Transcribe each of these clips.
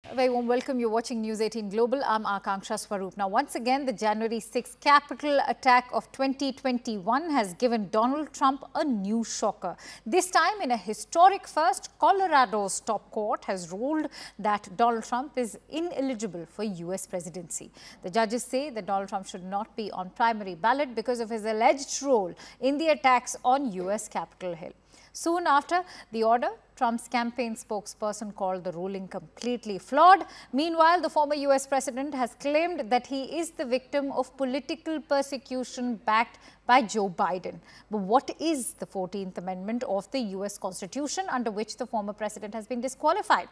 A very warm welcome. You're watching News 18 Global. I'm Akanksha Swaroop. Now, once again, the January 6th Capitol attack of 2021 has given Donald Trump a new shocker. This time, in a historic first, Colorado's top court has ruled that Donald Trump is ineligible for U.S. presidency. The judges say that Donald Trump should not be on primary ballot because of his alleged role in the attacks on U.S. Capitol Hill. Soon after the order, Trump's campaign spokesperson called the ruling completely flawed. Meanwhile, the former U.S. president has claimed that he is the victim of political persecution backed by Joe Biden. But what is the 14th Amendment of the U.S. Constitution under which the former president has been disqualified?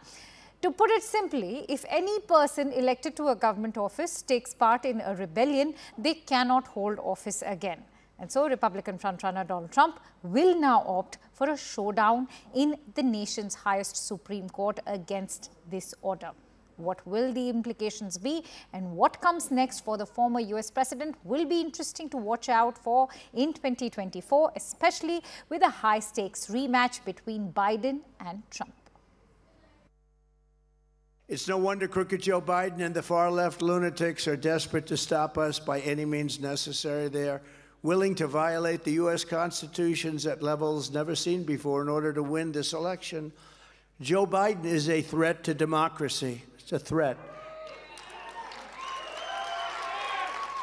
To put it simply, if any person elected to a government office takes part in a rebellion, they cannot hold office again. And so Republican frontrunner Donald Trump will now opt for a showdown in the nation's highest Supreme Court against this order. What will the implications be and what comes next for the former U.S. president will be interesting to watch out for in 2024, especially with a high-stakes rematch between Biden and Trump. It's no wonder crooked Joe Biden and the far-left lunatics are desperate to stop us by any means necessary. They are willing to violate the U.S. Constitution at levels never seen before in order to win this election. Joe Biden is a threat to democracy. It's a threat.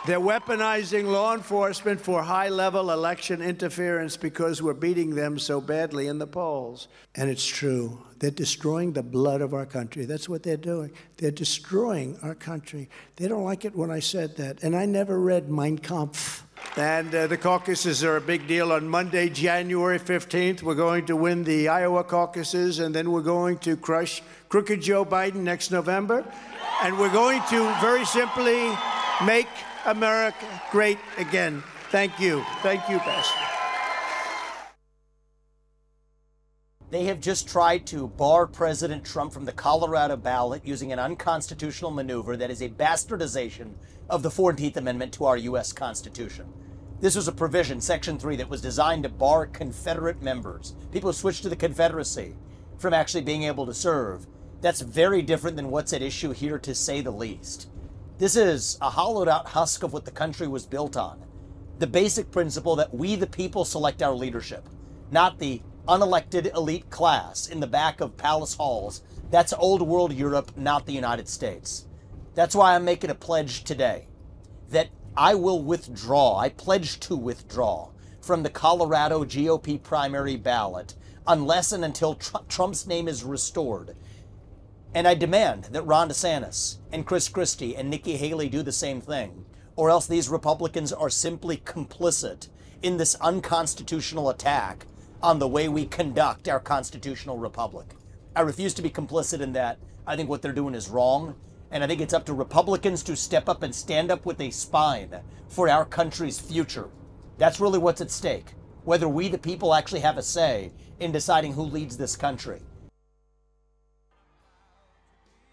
They're weaponizing law enforcement for high-level election interference because we're beating them so badly in the polls. And it's true. They're destroying the blood of our country. That's what they're doing. They're destroying our country. They don't like it when I said that. And I never read Mein Kampf. And the caucuses are a big deal. On Monday, January 15th, we're going to win the Iowa caucuses, and then we're going to crush crooked Joe Biden next November. And we're going to very simply make America great again. Thank you. Thank you, Pastor. They have just tried to bar President Trump from the Colorado ballot using an unconstitutional maneuver that is a bastardization of the 14th Amendment to our U.S. Constitution. This was a provision, Section 3, that was designed to bar Confederate members, people who switched to the Confederacy, from actually being able to serve. That's very different than what's at issue here, to say the least. This is a hollowed-out husk of what the country was built on. The basic principle that we, the people, select our leadership, not the unelected elite class in the back of palace halls. That's old world Europe, not the United States. That's why I'm making a pledge today that I will withdraw, I pledge to withdraw from the Colorado GOP primary ballot unless and until Trump's name is restored. And I demand that Ron DeSantis and Chris Christie and Nikki Haley do the same thing, or else these Republicans are simply complicit in this unconstitutional attack on the way we conduct our constitutional republic. I refuse to be complicit in that. I think what they're doing is wrong. And I think it's up to Republicans to step up and stand up with a spine for our country's future. That's really what's at stake, whether we, the people, actually have a say in deciding who leads this country.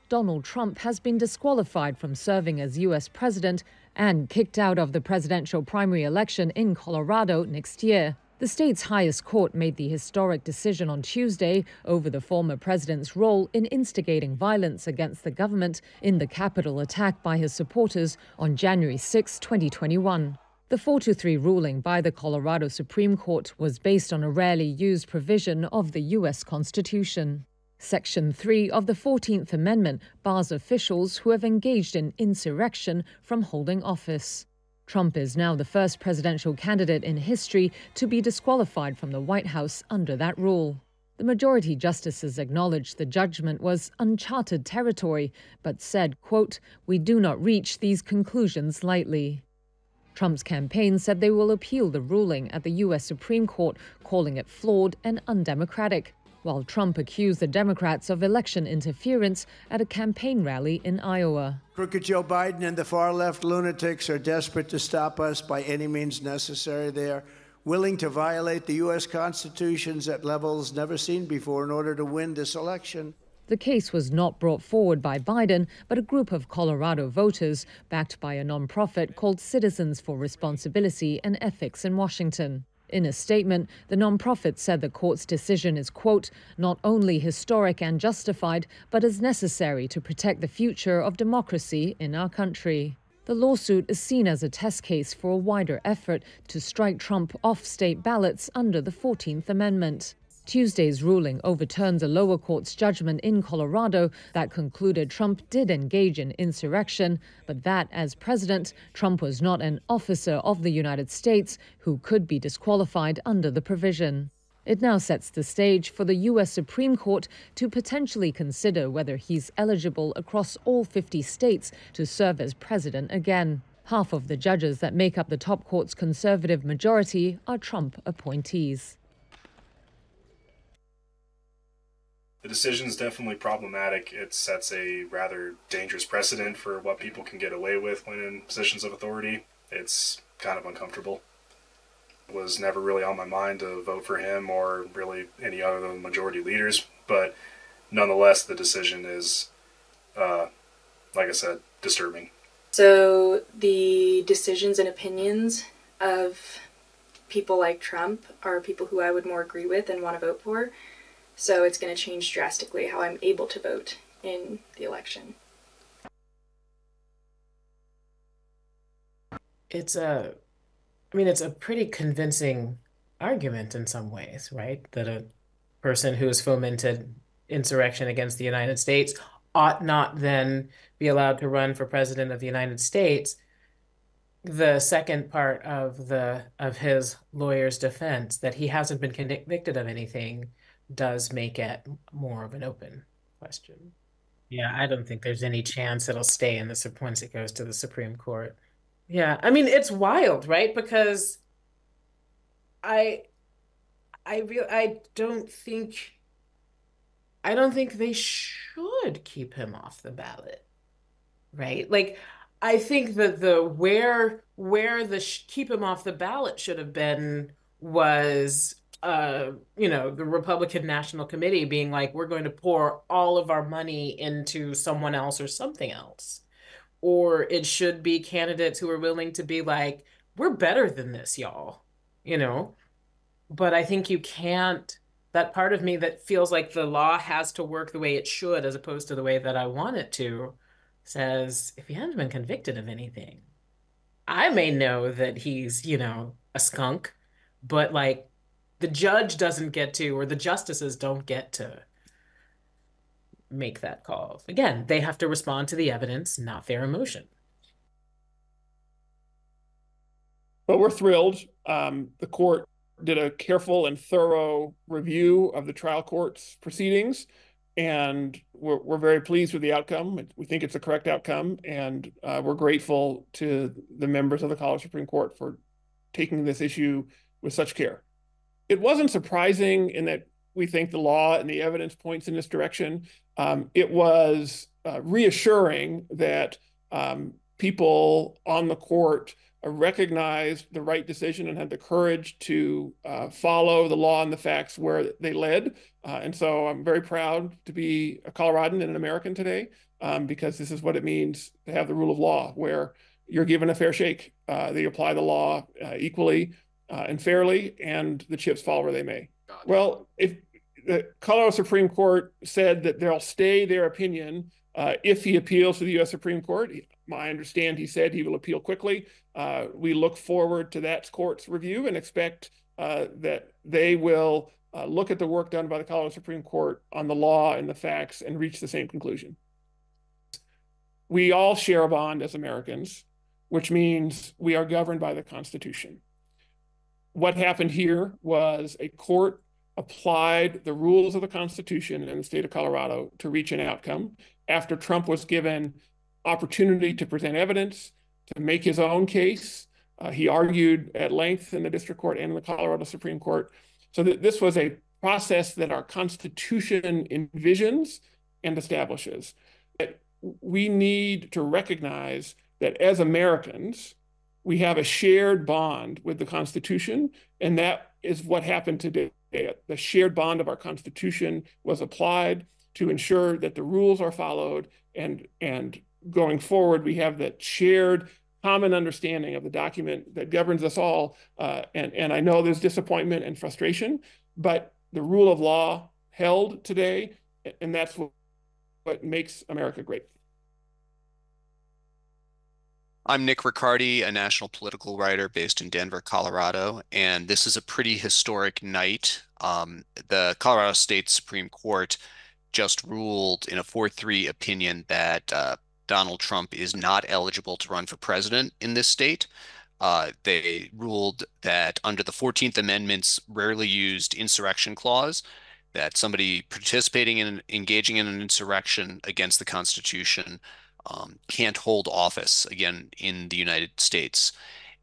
Donald Trump has been disqualified from serving as U.S. president and kicked out of the presidential primary election in Colorado next year. The state's highest court made the historic decision on Tuesday over the former president's role in instigating violence against the government in the Capitol attack by his supporters on January 6, 2021. The 4-3 ruling by the Colorado Supreme Court was based on a rarely used provision of the U.S. Constitution. Section 3 of the 14th Amendment bars officials who have engaged in insurrection from holding office. Trump is now the first presidential candidate in history to be disqualified from the White House under that rule. The majority justices acknowledged the judgment was uncharted territory, but said, quote, "We do not reach these conclusions lightly." Trump's campaign said they will appeal the ruling at the U.S. Supreme Court, calling it flawed and undemocratic, while Trump accused the Democrats of election interference at a campaign rally in Iowa. Crooked Joe Biden and the far-left lunatics are desperate to stop us by any means necessary. They are willing to violate the U.S. Constitution at levels never seen before in order to win this election. The case was not brought forward by Biden, but a group of Colorado voters backed by a nonprofit called Citizens for Responsibility and Ethics in Washington. In a statement, the nonprofit said the court's decision is, quote, not only historic and justified, but is necessary to protect the future of democracy in our country. The lawsuit is seen as a test case for a wider effort to strike Trump off state ballots under the 14th Amendment. Tuesday's ruling overturns a lower court's judgment in Colorado that concluded Trump did engage in insurrection, but that, as president, Trump was not an officer of the United States who could be disqualified under the provision. It now sets the stage for the U.S. Supreme Court to potentially consider whether he's eligible across all 50 states to serve as president again. Half of the judges that make up the top court's conservative majority are Trump appointees. The decision is definitely problematic. It sets a rather dangerous precedent for what people can get away with when in positions of authority. It's kind of uncomfortable. It was never really on my mind to vote for him or really any other of the majority leaders, but nonetheless, the decision is, like I said, disturbing. So the decisions and opinions of people like Trump are people who I would more agree with and want to vote for. So it's going to change drastically how I'm able to vote in the election. It's a pretty convincing argument in some ways, right? That a person who has fomented insurrection against the United States ought not then be allowed to run for president of the United States. The second part of his lawyer's defense, that he hasn't been convicted of anything, does make it more of an open question. Yeah, I don't think there's any chance it'll stay in once it goes to the Supreme Court. Yeah, I mean, it's wild, right? Because I don't think they should keep him off the ballot, right? Like, I think that where the keep him off the ballot should have been was the Republican National Committee being like, we're going to pour all of our money into someone else or something else. Or it should be candidates who are willing to be like, we're better than this, y'all, But I think you can't, that part of me that feels like the law has to work the way it should as opposed to the way that I want it to, says, if he hasn't been convicted of anything, I may know that he's, a skunk, but like, the judge doesn't get to, or the justices don't get to make that call. Again, they have to respond to the evidence, not their emotion. But we're thrilled. The court did a careful and thorough review of the trial court's proceedings, and we're very pleased with the outcome. We think it's the correct outcome, and we're grateful to the members of the Colorado Supreme Court for taking this issue with such care. It wasn't surprising in that we think the law and the evidence points in this direction. It was reassuring that people on the court recognized the right decision and had the courage to follow the law and the facts where they led. And so I'm very proud to be a Coloradan and an American today, because this is what it means to have the rule of law, where you're given a fair shake. They apply the law equally and fairly, and the chips fall where they may. Well, if the Colorado Supreme Court said that they'll stay their opinion if he appeals to the U.S. Supreme Court, I understand he said he will appeal quickly. We look forward to that court's review and expect that they will look at the work done by the Colorado Supreme Court on the law and the facts and reach the same conclusion. We all share a bond as Americans, which means we are governed by the Constitution. What happened here was a court applied the rules of the Constitution in the state of Colorado to reach an outcome after Trump was given opportunity to present evidence, to make his own case. He argued at length in the district court and in the Colorado Supreme Court. So that this was a process that our Constitution envisions and establishes. That we need to recognize that as Americans, we have a shared bond with the Constitution, and that is what happened today. The shared bond of our Constitution was applied to ensure that the rules are followed, and going forward, we have that shared common understanding of the document that governs us all. And I know there's disappointment and frustration, but the rule of law held today, and that's what makes America great. I'm Nick Riccardi, a national political writer based in Denver, Colorado, and this is a pretty historic night. The Colorado State Supreme Court just ruled in a 4-3 opinion that Donald Trump is not eligible to run for president in this state. They ruled that under the 14th Amendment's rarely used insurrection clause, that somebody participating in engaging in an insurrection against the Constitution can't hold office again in the United States.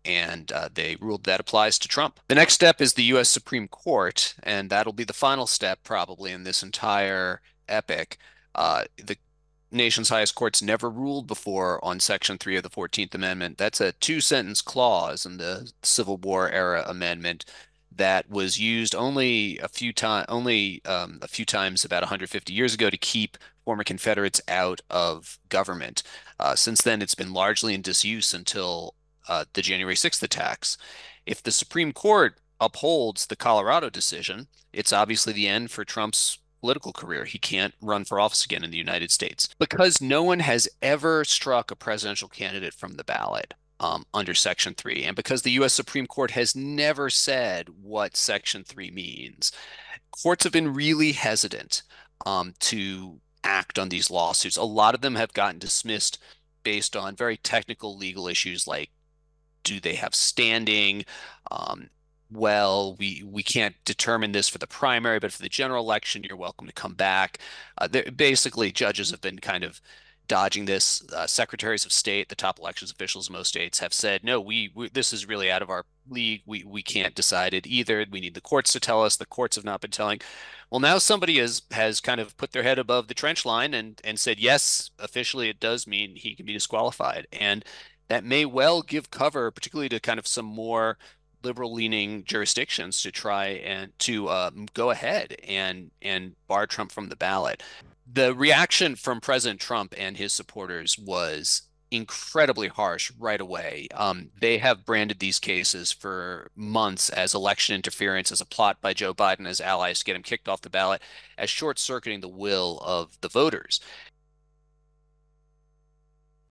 And they ruled that applies to Trump. The next step is the U.S. Supreme Court, and that'll be the final step probably in this entire epic. The nation's highest courts never ruled before on Section 3 of the 14th Amendment. That's a 2-sentence clause in the Civil War era amendment that was used only a few times about 150 years ago to keep former Confederates out of government. Since then, it's been largely in disuse until the January 6th attacks. If the Supreme Court upholds the Colorado decision, it's obviously the end for Trump's political career. He can't run for office again in the United States because no one has ever struck a presidential candidate from the ballot under Section 3. And because the U.S. Supreme Court has never said what Section 3 means, courts have been really hesitant to act on these lawsuits. A lot of them have gotten dismissed based on very technical legal issues like, do they have standing? Well, we can't determine this for the primary, but for the general election, you're welcome to come back. Basically, judges have been kind of dodging this. Secretaries of state, the top elections officials in most states have said, no, this is really out of our league. We can't decide it either. We need the courts to tell us. The courts have not been telling. Well, now somebody has kind of put their head above the trench line and said, yes, officially it does mean he can be disqualified. And that may well give cover, particularly to kind of some more liberal-leaning jurisdictions, to try and to go ahead and bar Trump from the ballot. The reaction from President Trump and his supporters was incredibly harsh right away. They have branded these cases for months as election interference, as a plot by Joe Biden, as allies to get him kicked off the ballot, as short-circuiting the will of the voters.